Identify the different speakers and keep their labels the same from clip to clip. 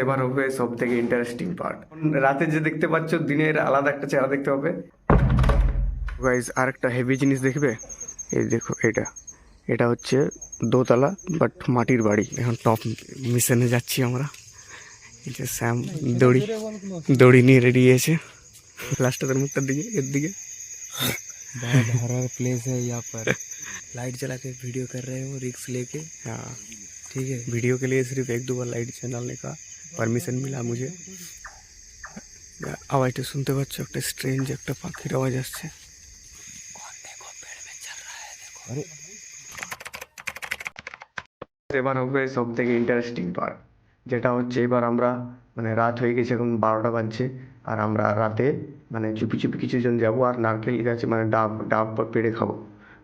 Speaker 1: এবার হবে সব থেকে ইন্টারেস্টিং পার্ট। রাতে যে দেখতে পাচ্ছ দিনের আলাদা একটা চেহারা দেখতে হবে। গাইজ আরেকটা হেভি জিনিস দেখবে, এই দেখো এটা এটা হচ্ছে দোতলা বাট মাটির বাড়ি। এখন টপ মিশনে যাচ্ছি আমরা। এই যে স্যাম দড়ি দড়ি নিয়ে রেডি আছে লাস্টের মুখটার দিকে এর दिखे
Speaker 2: बहुत हॉरर प्लेस है यहाँ पर। लाइट जला के वीडियो कर रहे हो रिक्स लेके।
Speaker 1: हाँ,
Speaker 2: ठीक है।
Speaker 1: वीडियो के लिए सिर्फ 1-2 बार लाइट जलाने का परमिशन मिला मुझे। आवाज़টা শুনতে পাচ্ছ, একটা স্ট্রেঞ্জ একটা পাখির আওয়াজ আসছে।
Speaker 2: कौन देखो पेड़ में चल रहा है देखो। अरे
Speaker 1: এবার হবে সব থেকে ইন্টারেস্টিং পার্ট, যেটা হচ্ছে এবার আমরা মানে রাত হয়ে গেছে, এখন 12টা বাজছে। আর আমরা রাতে মানে চুপি চুপি কিছুজন যাবো আর নারকেল গাছে মানে ডাব ডাব বা পেড়ে খাবো।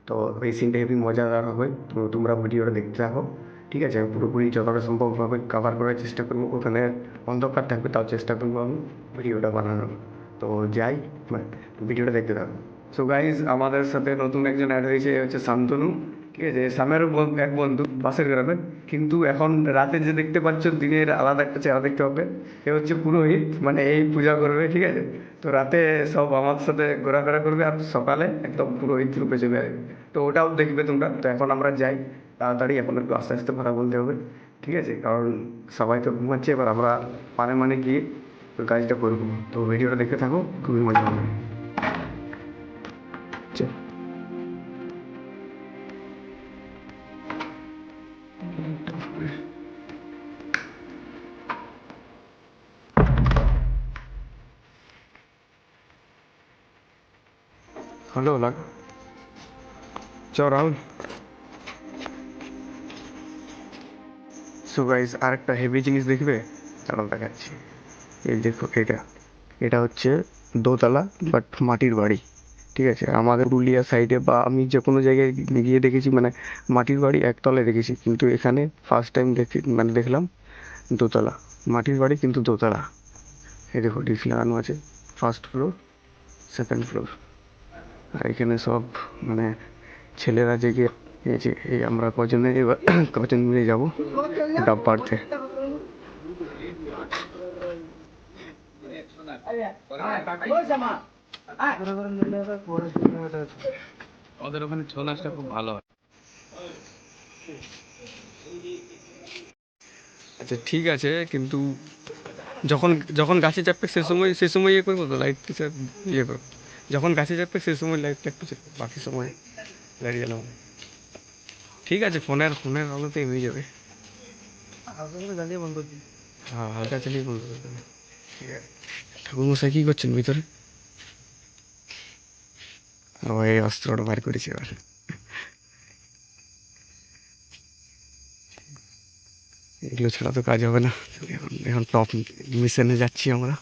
Speaker 1: তো এই সিনটা হেবি মজাদার হবে, তো তোমরা ভিডিওটা দেখতে থাকো। ঠিক আছে, আমি পুরোপুরি যতটা সম্ভবভাবে কভার করার চেষ্টা করবো। ওখানে অন্ধকার থাকবে তাও চেষ্টা করবো আমি ভিডিওটা বানানোর। তো যাই, ভিডিওটা দেখতে থাকো। সো গাইজ, আমাদের সাথে নতুন একজন অ্যাড হয়েছে, এ হচ্ছে শান্তনু। ঠিক আছে, সামেরও এক বন্ধু পাশের গ্রামে। কিন্তু এখন রাতে যে দেখতে পাচ্ছ দিনের আলাদা একটা চেহারা দেখতে হবে। এ হচ্ছে পুরোহিত, মানে এই পূজা করবে। ঠিক আছে, তো রাতে সব আমার সাথে ঘোরাফেরা করবে আর সকালে একদম পুরোহিত রূপে চলে আসবে। তো ওটাও দেখবে তোমরা। তো এখন আমরা যাই তাড়াতাড়ি, এখন একটু আস্তে আস্তে কথা বলতে হবে। ঠিক আছে, কারণ সবাই তো ঘুমাচ্ছে, এবার আমরা মানে গিয়ে কাজটা করবো। তো ভিডিওটা দেখতে থাকো, খুবই মজা হবে। চল। হ্যালো লাগ চ রাহুল। সো গাইজ আরেকটা হেভি জিনিস দেখবে, দাঁড়াও দেখাচ্ছি। এই দেখো এটা এটা হচ্ছে দোতলা বাট মাটির বাড়ি। ঠিক আছে, আমাদের পুরুলিয়া সাইডে বা আমি যে কোনো জায়গায় গিয়ে দেখেছি মানে মাটির বাড়ি একতলায় দেখেছি, কিন্তু এখানে ফার্স্ট টাইম দেখলাম দোতলা মাটির বাড়ি, কিন্তু দোতলা। এই দেখো ডিস লাগানো আছে, ফার্স্ট ফ্লোর, সেকেন্ড ফ্লোর। আর এখানে সব মানে ছেলেরা জেগে এই যে এই আমরা কজনে এবার কজন মিলে যাবো ডাব পাড়তে।
Speaker 2: ওদের ওখানে ছৌ নাচটা খুব ভালো হয়।
Speaker 1: আচ্ছা ঠিক আছে, কিন্তু যখন যখন গাছে চাপবে সে সময় ইয়ে করবো তো লাইট ইয়ে করবো। যখন গাছে চাপবে সে সময় লাইটটা একটু বাকি সময় লাইট জ্বালাবো। ঠিক আছে, ফোনের আলোতে হয়ে যাবে।
Speaker 2: জ্বালিয়ে বন্ধ করছি।
Speaker 1: হ্যাঁ, হালকা চালিয়ে বলতে হবে। ঠিক আছে, ঠাকুরমশাই কী করছেন ভিতরে? ও এই অস্ত্রটা বার করেছে এবার। এগুলো ছাড়া তো কাজ হবে না। এখন এখন টপ মিশনে যাচ্ছি আমরা।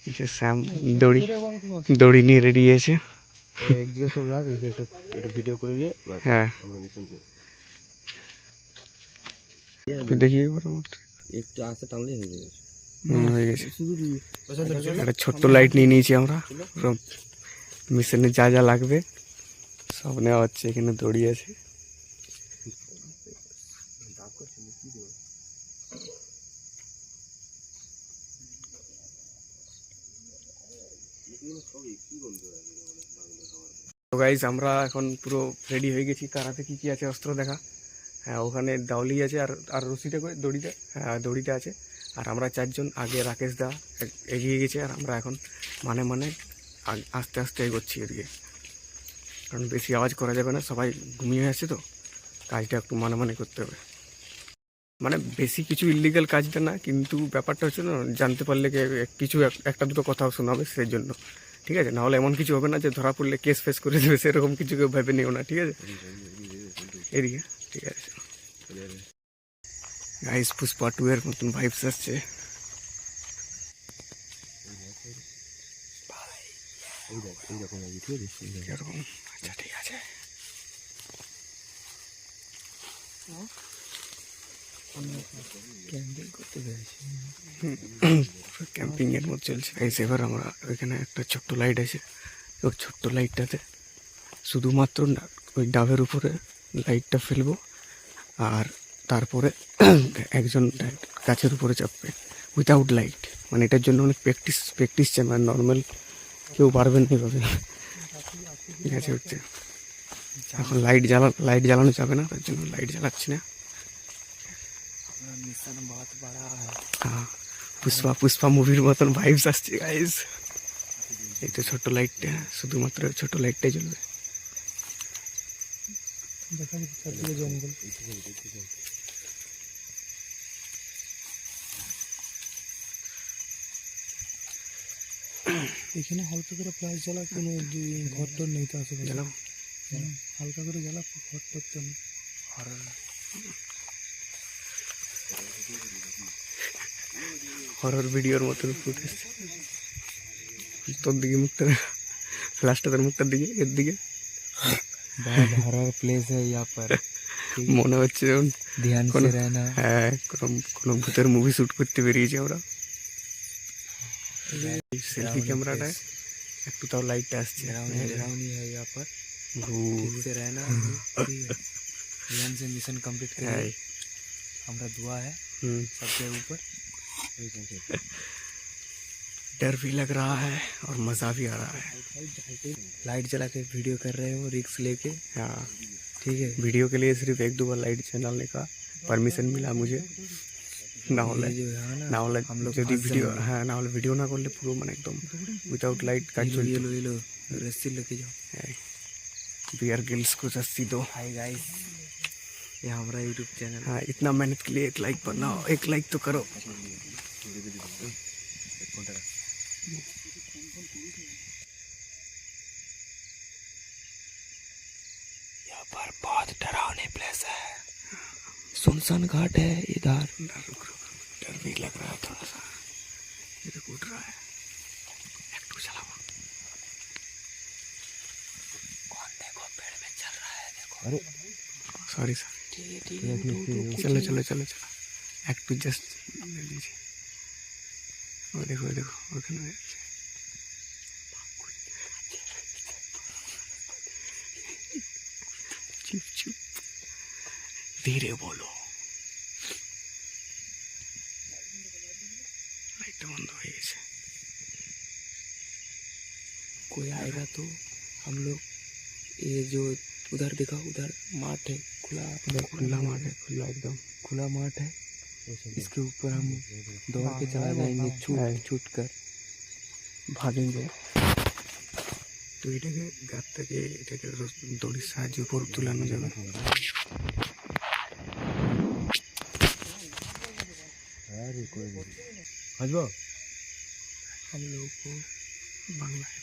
Speaker 1: এই যে স্যাম দড়ি দড়ি নিয়ে রেডি আছে।
Speaker 2: একদিকে সব রাখ, এটা ভিডিও করে নিয়ে
Speaker 1: হ্যাঁ,
Speaker 2: আমরা মিশন করি।
Speaker 1: দেখি এবার আমার।
Speaker 2: একটু আস্তে টানলেই হয়ে যাবে।
Speaker 1: হয়ে গেছে। একটা ছোট্ট লাইট নিয়ে নিয়েছি আমরা। মিশনে যা যা লাগবে সব নেওয়া হচ্ছে। এখানে দড়ি আছে। তো গাইজ আমরা এখন পুরো রেডি হয়ে গেছি। কার হাতে কী কী আছে অস্ত্র দেখা। হ্যাঁ, ওখানে দাউলি আছে আর আর রশিটা করে দড়িতে, হ্যাঁ দড়িটা আছে। আর আমরা চারজন, আগে রাকেশ দা এগিয়ে গেছে আর আমরা এখন মানে আস্তে আস্তে এগোচ্ছি এদিকে। কারণ বেশি আওয়াজ করা যাবে না, সবাই ঘুমিয়ে আছে তো, কাজটা একটু মানে করতে হবে। মানে বেশি কিছু ইলিগাল কাজটা না, কিন্তু ব্যাপারটা হচ্ছে না, জানতে পারলে কিছু একটা দুটো কথাও শোনাবে সেই জন্য। ঠিক আছে, নাহলে এমন কিছু হবে না যে ধরা পড়লে কেস ফেস করে দেবে, সেরকম কিছু কেউ ভেবে নিও না। ঠিক আছে, এদিকে ঠিক আছে। গাইস পুষ্পা 2 এর মতন ভাইবস আসছে। এরকম, আচ্ছা ঠিক আছে। ক্যাম্পিং এর মতো চলছে। গাইস এবার আমরা ওইখানে একটা ছোট্ট লাইট আছে, ওই ছোট্ট লাইটটাতে শুধুমাত্র ওই ডাবের উপরে লাইটটা ফেলবো আর তারপরে একজন গাছের উপরে চাপবে উইথাউট লাইট, মানে এটার জন্য অনেক প্র্যাকটিস চাই, মানে নর্মাল কেউ পারবেন না এভাবে। ঠিক আছে হচ্ছে এখন লাইট জ্বালানো যাবে না, তার জন্য লাইট জ্বালাচ্ছি না।
Speaker 2: मिशन बहुत बड़ा है।
Speaker 1: হ্যাঁ, পুষ্পা মুভির মতন ভাইবস আসছে গাইস। এই তো ছোট লাইটটা, শুধুমাত্র ছোট লাইটটাই জ্বলবে।
Speaker 2: জঙ্গল এখানে হালকা করে ফ্ল্যাশ জ্বালা, কোনো ঘর টর নেই তো আশেপাশে।
Speaker 1: জ্বালাও
Speaker 2: হালকা করে জ্বালা, ঘর টর তো নেই।
Speaker 1: হরর ভিডিওর মতন ফুটেজ। তোর দিকে মুখটা, ফ্ল্যাশটা তোর মুখটার দিকে, এর দিকে
Speaker 2: बहुत हॉरर प्लेस है यहाँ पर,
Speaker 1: মনে হচ্ছে যেমন
Speaker 2: ध्यान से रहना।
Speaker 1: হ্যাঁ কোনো ভূতের মুভি শ্যুট করতে বেরিয়েছি আমরা। সেলফি ক্যামেরাটা একটু তাও লাইটটা আসছে।
Speaker 2: डरावनी है यहाँ पर, ठीक से रहना। ठीक है, ध्यान से मिशन कंप्लीट
Speaker 1: হ্যাঁ
Speaker 2: करिए। हमारा दुआ है सबके ऊपर।
Speaker 1: डर भी लग रहा है और मज़ा भी आ रहा है।
Speaker 2: लाइट जला के वीडियो कर रहे हो रिक्स लेके।
Speaker 1: हाँ,
Speaker 2: ठीक है,
Speaker 1: वीडियो के लिए सिर्फ 1-2 बार लाइट चलाने का परमिशन मिला मुझे, না হলে
Speaker 2: ये जो है ना,
Speaker 1: না হলে
Speaker 2: हम लोग
Speaker 1: যদি
Speaker 2: फंस
Speaker 1: ভিডিও,
Speaker 2: जाएंगे।
Speaker 1: হ্যাঁ না হলে ভিডিও না করলে পুরো মানে একদম উইথাউট লাইট কাজ
Speaker 2: ये
Speaker 1: চলছে।
Speaker 2: लो ये लो रस्सी लेके जाओ।
Speaker 1: बियर गिल्स को रस्सी दो।
Speaker 2: हाय गाइस, ये हमारा यूट्यूब चैनल।
Speaker 1: हाँ, इतना मेहनत के लिए एक लाइक बनाओ, एक लाइक तो करो।
Speaker 2: यहाँ पर बहुत डरावनी प्लेस है, सुनसान घाट है इधर।
Speaker 1: डर भी लग रहा है थोड़ा सा, ये तो उठ रहा है। एक तो चलाओ।
Speaker 2: कौन देखो पेड़ में चल रहा है, देखो।
Speaker 1: अरे सॉरी सर,
Speaker 2: ठीक है,
Speaker 1: चलो चलो चलो चलो, एक तो जस्ट ले लीजिए। वो देखो ओखाনে चुप चुप, धीरे बोलो। लाइट बंद हो गई है।
Speaker 2: कोई आएगा तो हम लोग, ये जो उधर देखा, उधर माठ है, खुला
Speaker 1: खुला मार्ट है, खुला एकदम
Speaker 2: खुला माठ है। इसके ऊपर हम दौड़ के चला जाएंगे, छूट कर
Speaker 1: भागेंगे। তো এটাকে গাছ থেকে এটাকে দড়ির সাহায্যে উপর তুলানো যাবে।
Speaker 2: हम लोग को
Speaker 1: বাংলায়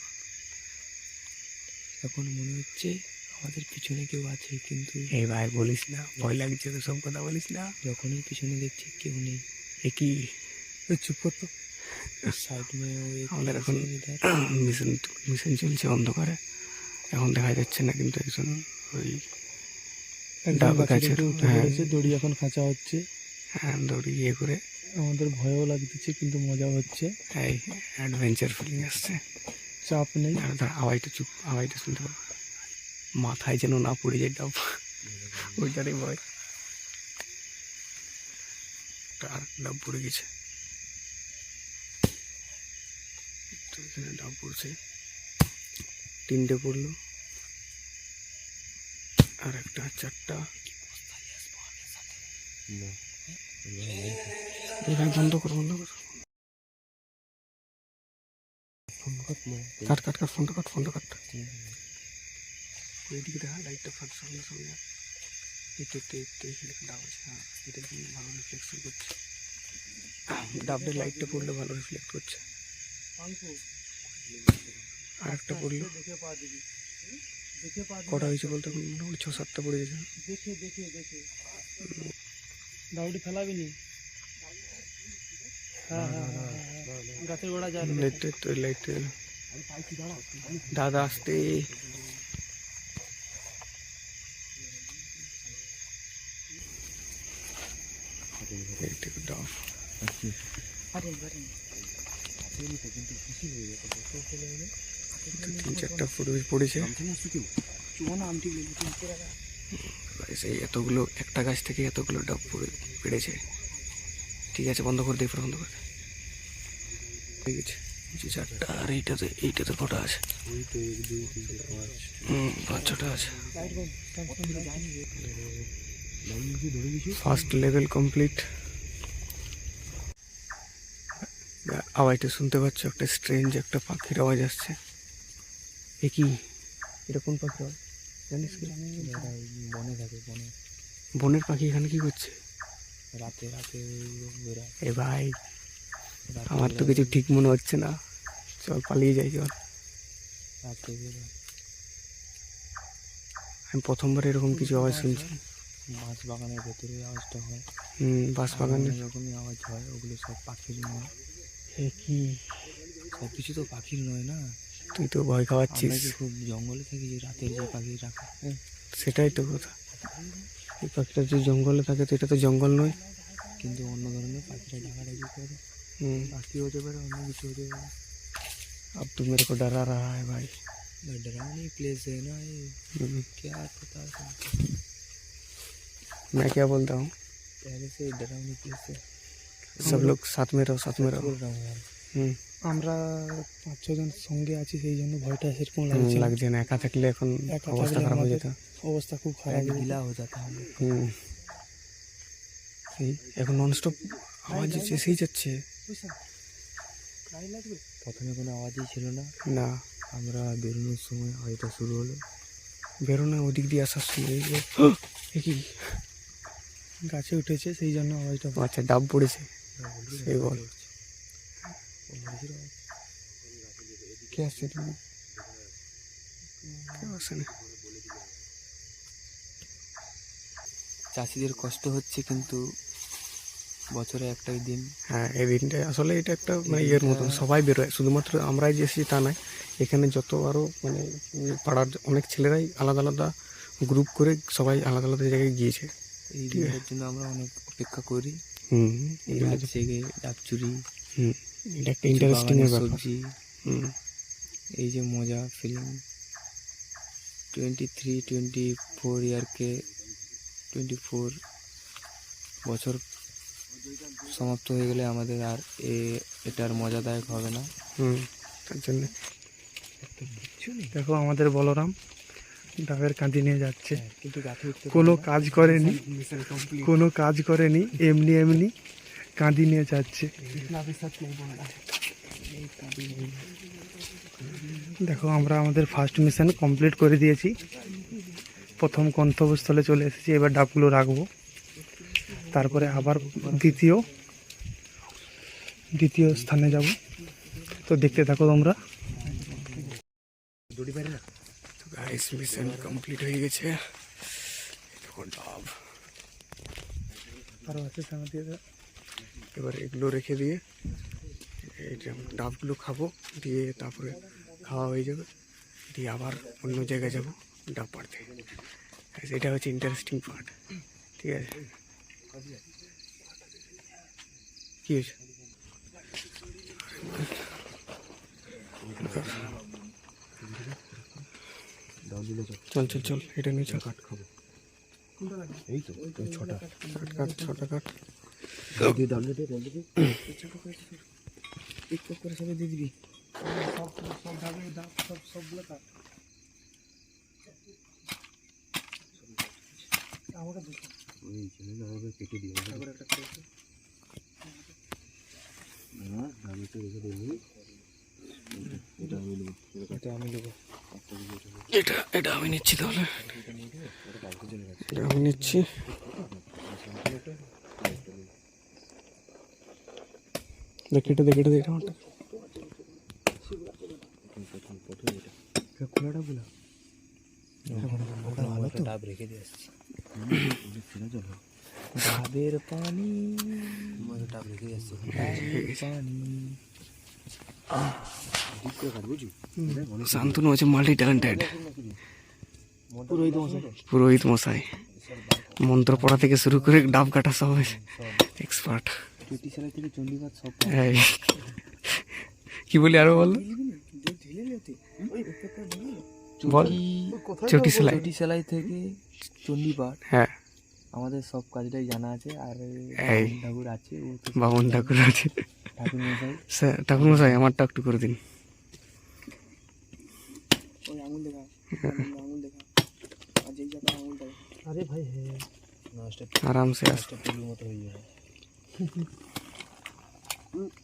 Speaker 2: এখন মনে হচ্ছে আমাদের পিছনে কেউ আছে, কিন্তু
Speaker 1: এই ভাই বলিস না, ভয় লাগছে তো, সব কথা বলিস না।
Speaker 2: যখনই পিছনে দেখছি কেউ নেই।
Speaker 1: একই
Speaker 2: চুপ কর তো। সাইড में वो एक
Speaker 1: আমাদের এখন
Speaker 2: इधर
Speaker 1: মিশন চলছে অন্ধকারে, এখন দেখা যাচ্ছে না, কিন্তু একজন ওই ডাব গাছের, হ্যাঁ
Speaker 2: দড়ি এখন খাঁচা হচ্ছে।
Speaker 1: হ্যাঁ দড়ি ইয়ে করে,
Speaker 2: আমাদের ভয়ও লাগতেছে কিন্তু মজাও হচ্ছে,
Speaker 1: এই অ্যাডভেঞ্চার ফিলিং আসছে।
Speaker 2: চাপ নেই।
Speaker 1: আর ধর আওয়াজটা শুনতে পাবো, মাথায় যেন না পড়ে যায় ডাব, ওইটারই ভয়। আর ডাব পড়ে গেছে, তো এখানে ডাব পড়ছে, 3টে পড়লো, আর একটা 4টা। এবার বন্ধ কর কাট ফোনটা কাট। ওইদিকে দেখা লাইটটা ফাট সামনে এটাতে ডাব আছে। হ্যাঁ, এটা কিন্তু ভালো রিফ্লেকশন করছে, ডাবের লাইটটা পড়লে ভালো রিফ্লেক্ট করছে। আর একটা পড়লো, কটা হয়েছে বলতে মোটামুটি 6-7টা পড়ে গেছে।
Speaker 2: দেখে দাউডি ফেলাবি নি। হ্যাঁ গাছের গোড়া যায়
Speaker 1: লাইট দাদা আসতে। ডাব 3-4টা ফুটে পড়েছে।
Speaker 2: সেই এতগুলো একটা গাছ থেকে এতগুলো ডাব পেড়েছে। ঠিক আছে, বন্ধ করে দিই, বন্ধ করে ঠিক আছে। যে চারটা, আর এইটাতে কটা আছে? 5-6টা আছে। First level complete. আওয়াজটা শুনতে পাচ্ছ? একটা স্ট্রেঞ্জ একটা পাখির আওয়াজ আসছে। এ কি? এটা কোন পাখির আওয়াজ জানিস কি? বনে থাকে, বনের পাখি এখানে কি করছে রাতে? এ ভাই, আমার তো কিছু ঠিক মনে হচ্ছে না, চল পালিয়ে যাই, চল। আমি প্রথমবার এরকম কিছু আওয়াজ শুনছি। বাঁশ বাগানের ভেতরে আওয়াজটা হয়। বাঁশ বাগানের এরকমই আওয়াজ হয়, ওগুলো সব পাখির নয়। এ কি? সব কিছু তো পাখির নয় না। তুই তো ভয় খাওয়াচ্ছিস। খুব জঙ্গলে থাকি, যে রাতের যে পাখি রাখা, সেটাই তো কথা। এই পাখিটা যদি জঙ্গলে থাকে তো এটা তো জঙ্গল নয়, কিন্তু অন্য ধরনের পাখিরা ডাকাডাকি করে। পাখি হতে পারে, অন্য কিছু হতে পারে। अब तो मेरे को डरा रहा है भाई। डरावनी प्लेस है ना ये, क्या पता है? मैं क्या बोलता हूँ, पहले से डरावनी प्लेस है। सब लोग साथ में रहो, साथ में रहो। আমরা 5-6 জন সঙ্গে আছি, সেই জন্য ভয়টা সেরকম লাগছে না। একা থাকলে এখন অবস্থা খারাপ হয়ে যেত, অবস্থা খুব খারাপ, ঢিলা হয়ে যেত। সেই এখন ননস্টপ আওয়াজ এসেই যাচ্ছে। প্রথমে কোনো আওয়াজই ছিল না, না। আমরা বেরোনোর সময় আওয়াজটা শুরু হলো, বেরোনো ওদিক দিয়ে আসার সময় কি গাছে উঠেছে, সেই জন্য আওয়াজটা। আচ্ছা, ডাব পড়েছে, সেই বল। কে আসছে? তুমি কেউ আসে না। চাষিদের কষ্ট হচ্ছে, কিন্তু বছরে একটাই দিন। হ্যাঁ, এই দিনটা আসলে এটা একটা মানে ইয়ের মতন, সবাই বেরোয়, শুধুমাত্র আমরাই যে এসেছি তা নয়। এখানে যত আরও মানে পাড়ার অনেক ছেলেরাই আলাদা আলাদা গ্রুপ করে সবাই আলাদা আলাদা জায়গায় গিয়েছে। এই দিনের জন্য আমরা অনেক অপেক্ষা করি। রাত জেগে ডাব চুরি, এটা একটা ইন্টারেস্টিং সবজি। এই যে মজা ফিলিং। 23-24 ইয়ারকে 24 বছর সমাপ্ত হয়ে গেলে আমাদের আর এটার মজাদায়ক হবে না। তার জন্য দেখো আমাদের বলরাম ডাবের কাঁদি নিয়ে যাচ্ছে, কোনো কাজ করেনি, কোনো কাজ করেনি, এমনি এমনি কাঁদি নিয়ে যাচ্ছে। দেখো আমরা আমাদের ফার্স্ট মিশন কমপ্লিট করে দিয়েছি, প্রথম গন্তব্যস্থলে চলে এসেছি। এবার ডাবগুলো রাখবো, তারপরে আবার দ্বিতীয় স্থানে যাব। তো দেখতে থাকো তোমরা। গাইস, মিশন কমপ্লিট হয়ে গেছে। দেখো ডাব আরও আছে সামনে দিয়ে। এবার এগুলো রেখে দিয়ে এইটা ডাবগুলো খাবো, দিয়ে তারপরে খাওয়া হয়ে যাবে, দিয়ে আবার অন্য জায়গায় যাব ডাব পাড়তে। এটা হচ্ছে ইন্টারেস্টিং পার্ট, ঠিক আছে? কি হয়েছে? চল চল চল, এটা নিয়ে চল। কাঠ খাবো, এই তো ছটা কাঠ, ছটা কাঠ করে সবাই দিয়ে দিবি। সবগুলো কাঠ আমাকে কেটে দিয়ে এটা আমি নিচ্ছি, তাহলে এটা আমি নিচ্ছি। দেখে এটা আমারটা খোলাটা বলা ভালো তো। ডাব রেখে দিয়ে আসছি, ডাবের পানি, ডাব রেখে দিয়ে আসছি পানি। শান্তনু হচ্ছে মাল্টি ট্যালেন্টেড পুরোহিত মশাই, মন্ত্র পড়া থেকে শুরু করে ডাব কাটা সব এক্সপার্ট। কি বলি আরো বল, বল। চটি সেলাই থেকে চণ্ডীপাঠ
Speaker 1: হ্যাঁ
Speaker 2: আমাদের সব কাজটাই জানা আছে। আর
Speaker 1: এই
Speaker 2: বামুন ঠাকুর আছে, ও তো
Speaker 1: বামুন ঠাকুর আছে।
Speaker 2: ঠাকুর মশাই
Speaker 1: স্যার ঠাকুর মশাই আমারটা একটু করে দিন।
Speaker 2: ওই আঙুল দেখা, আঙুল দেখা, আর যেই জায়গায় আঙুল দেখা। আরে ভাই হ্যাঁ
Speaker 1: আরামসে আস।
Speaker 2: টুলুর মতো হয়ে যাবে।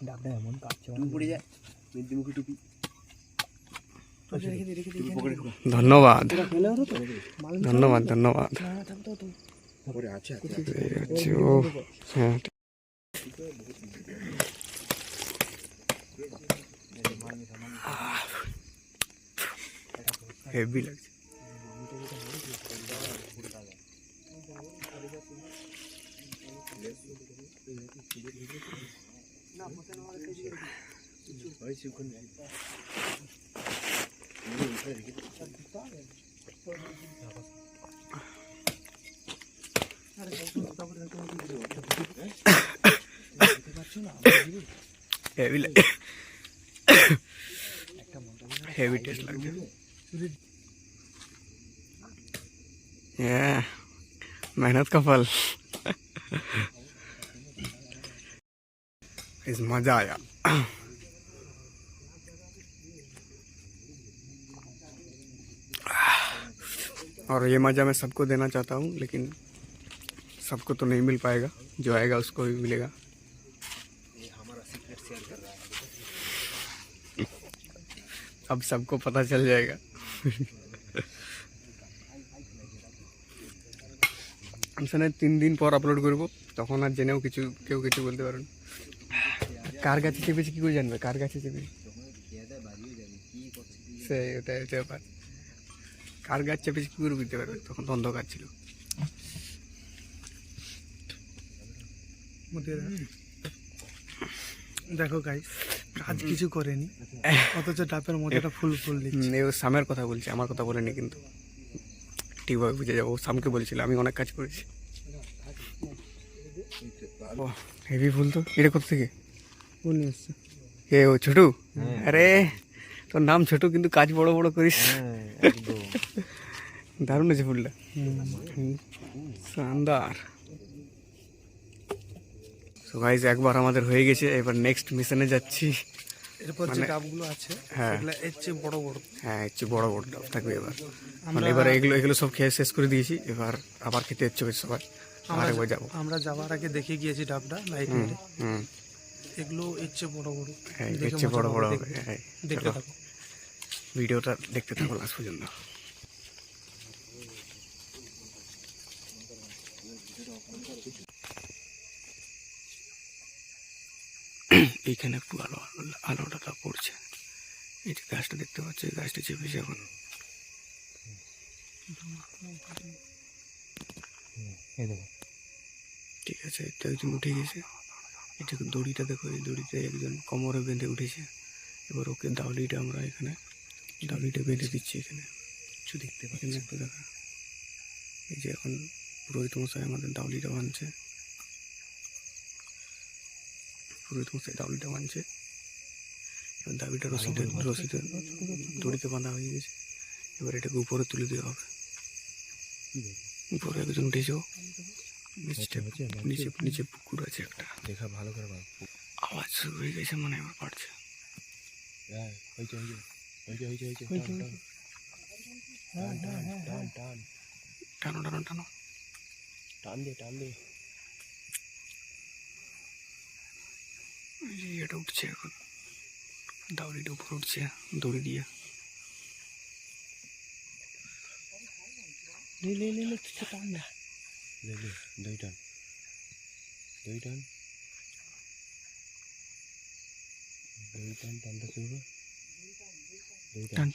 Speaker 2: ডাবটা এমন কাটছে পড়ে যায়, মেদিনীমুখী টুপি।
Speaker 1: ধন্যবাদ ধন্যবাদ ধন্যবাদ। ও হ্যাঁ হেভি লাগছে। হেভি হেভি টেস্ট লাগছে। Yeah, मेहनत का फल। इस मजा आया। और ये मज़ा मैं सबको देना चाहता हूँ, लेकिन सबको तो नहीं मिल पाएगा, जो आएगा उसको भी मिलेगा। अब सबको पता चल जाएगा। আমি শুনে 3 দিন পর আপলোড করব, তখন আর জেনেও কেউ কিছু বলতে পারবেন। কার গাছে চেপেছি কি করে জানবে কার গাছে চেপেছি? সেই ওটাই হচ্ছে ব্যাপার। কার গাছ চেপেছি কি করে বুঝতে পারবে? তখন তো অন্ধকার ছিল।
Speaker 2: দেখো গাইস, কাজ কিছু করেনি, অথচ ডাবের মজাটা ফুল দিচ্ছে।
Speaker 1: ও সামের কথা বলছে, আমার কথা বলেনি, কিন্তু ঠিকভাবে বুঝে যাবো। ও সামকে বলছিল আমি অনেক কাজ করেছি। ও হেভি ফুল তো। এটা কোথা থেকে নিয়ে এসছে? কে ও ছোটু? আরে তোর নাম ছোটু, কিন্তু কাজ বড় বড় করিস। দারুণ আছে ফুলটা, শানদার। সো গাইস, একবার আমাদের হয়ে গেছে, এবার নেক্সট মিশনে যাচ্ছি।
Speaker 2: এরপর যে ডাবগুলো আছে সেগুলো এর চেয়ে বড় বড়।
Speaker 1: হ্যাঁ, এর চেয়ে বড় বড় ডাব থাকবে এবার। মানে এবার এগুলো সব খেয়ে শেষ করে দিয়েছি, এবার আবার খেতে ইচ্ছে করছে সবাই। আরেকবার যাবো।
Speaker 2: আমরা যাওয়ার আগে দেখে গিয়েছি ডাবটা লাইভ মেরে। এগুলো এর চেয়ে বড় বড়।
Speaker 1: হ্যাঁ, এর চেয়ে বড় বড় হবে। হ্যাঁ,
Speaker 2: দেখতে থাকো,
Speaker 1: ভিডিওটা দেখতে থাকো লাস্ট পর্যন্ত। এইখানে একটু আলোটা পড়ছে। এই যে গাছটা দেখতে পাচ্ছি, এই গাছটা চেপেছে এখন। ঠিক আছে, এটা একজন উঠে গেছে। এটা দড়িটা দেখো, এই দড়িতে একজন কোমরে বেঁধে উঠেছে। এবার ওকে দাউলিটা আমরা এখানে দাউলিটা বেঁধে দিচ্ছি। এখানে কিছু দেখতে পাচ্ছি, একটু দেখা। এই যে এখন পুরোহিত মশাই আমাদের দাউলিটা বাঁধছে। পুরোহিত মশাই দাউলিটা বাঁধছে। এবার দাবিটা রশিতে দড়িতে বাঁধা হয়ে গেছে। এবার এটাকে উপরে তুলে দেওয়া হবে। উপরে একজন উঠেছে, নিচে পুকুর আছে একটা,
Speaker 2: দেখা ভালো করে
Speaker 1: আওয়াজ শুরু হয়ে গেছে, মনে এবার পারছে। টানো টানো টানো,
Speaker 2: টান দে।
Speaker 1: এটা উঠছে এখন, দাউরিটা উপরে উঠছে দড়ি দিয়ে।
Speaker 2: টান না, দই টান টানতে শুরু।
Speaker 1: টান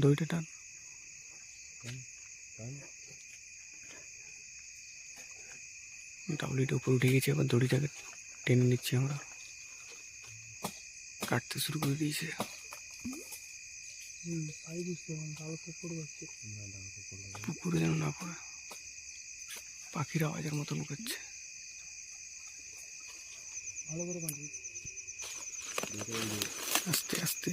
Speaker 1: দড়িটা টান। দাউলিটা উপরে উঠে গেছে, এবার দড়িটাকে টেনে নিচ্ছি আমরা। কাটতে শুরু করে দিয়েছে। পুকুরে যেন না পড়ে, পাখির আওয়াজের মতন করছে। আস্তে আস্তে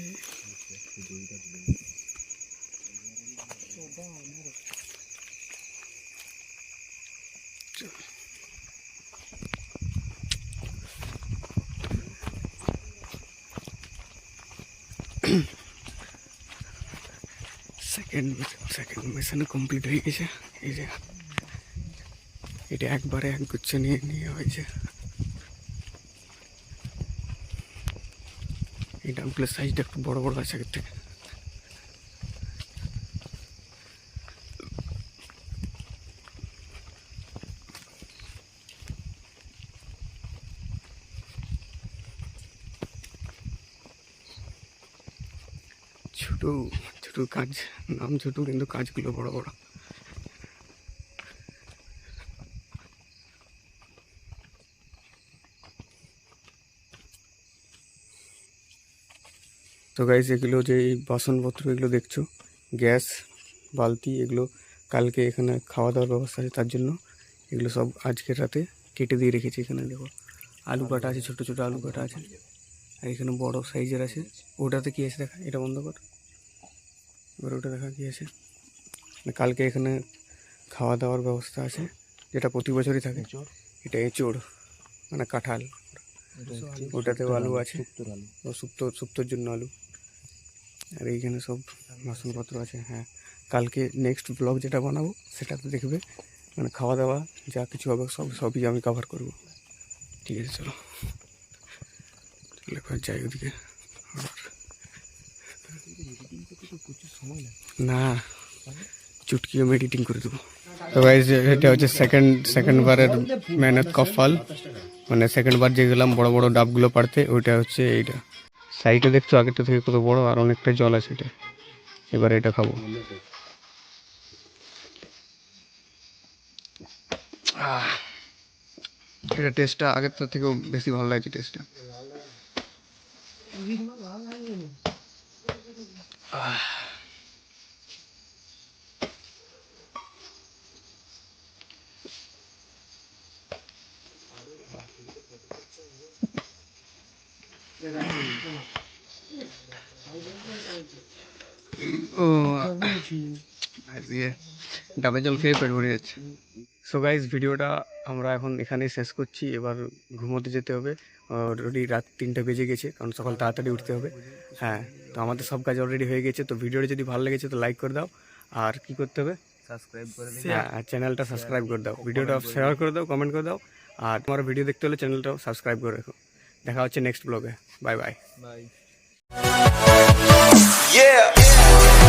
Speaker 1: সেকেন্ড মিশন কমপ্লিট হয়ে গেছে। এই যে এটা একবারে এক গুচ্ছ নিয়ে নিয়ে হয়েছে। এই ডাবগুলোর সাইজটা একটু বড় বড় আছে আগের থেকে। ছোট ছোট কাজ, নাম ছোট কিন্তু কাজগুলো বড় বড়। তো গাইস এগুলো যে এই বাসনপত্র এগুলো দেখছো, গ্যাস বালতি, এগুলো কালকে এখানে খাওয়া দাওয়ার ব্যবস্থা আছে, তার জন্য এগুলো সব আজকের রাতে কেটে দিয়ে রেখেছি। এখানে দেখো আলু কাটা আছে, ছোট ছোট আলু কাটা আছে, আর এখানে বড় সাইজের আছে। ওটাতে কি আছে দেখা, এটা বন্ধ কর, এবার ওটা দেখা কি আছে। কালকে এখানে খাওয়া দাওয়ার ব্যবস্থা আছে, যেটা প্রতি বছরই থাকে। এটা এঁচড় মানে কাঁঠাল, ওটাতেও আলু আছে, ও শুক্তোর জন্য আলু। আর এইখানে সব বাসনপত্র আছে। হ্যাঁ, কালকে নেক্সট ব্লগ যেটা বানাবো সেটাতে দেখবে মানে খাওয়া দাওয়া যা কিছু হবে সবই আমি কভার করব। ঠিক আছে, চলো যাই ওদিকে। না, চুটকিও এডিটিং করে দেবো। তো গাইস এটা হচ্ছে সেকেন্ড বারের মেহনত কা ফল, মানে সেকেন্ড বার যে গেলাম বড় বড় ডাবগুলো পাড়তে, ওইটা হচ্ছে এইটা। সাইডে দেখছো আগেরটা থেকে কত বড়, আর অনেকটা জল আছে এটা। এবার এটা খাবো। এটা টেস্টটা আগেরটা থেকেও বেশি ভালো লাগছে টেস্টটা। ও দিয়ে ডাবের জল খেয়ে পেট ভরে যাচ্ছে। সো গাইজ ভিডিওটা আমরা এখন এখানেই শেষ করছি। এবার ঘুমোতে যেতে হবে, অলরেডি রাত 3টা বেজে গেছে, কারণ সকাল তাড়াতাড়ি উঠতে হবে। হ্যাঁ, তো আমাদের সব কাজ অলরেডি হয়ে গেছে। তো ভিডিওটা যদি ভালো লেগেছে তো লাইক করে দাও, আর কি করতে হবে,
Speaker 2: সাবস্ক্রাইব করে দিন।
Speaker 1: হ্যাঁ, আর চ্যানেলটা সাবস্ক্রাইব করে দাও, ভিডিওটা শেয়ার করে দাও, কমেন্ট করে দাও, আর তোমার ভিডিও দেখতে হলে চ্যানেলটাও সাবস্ক্রাইব করে রাখো। দেখা হচ্ছে নেক্সট ব্লগে। Bye bye.
Speaker 2: বাই।
Speaker 3: Yeah.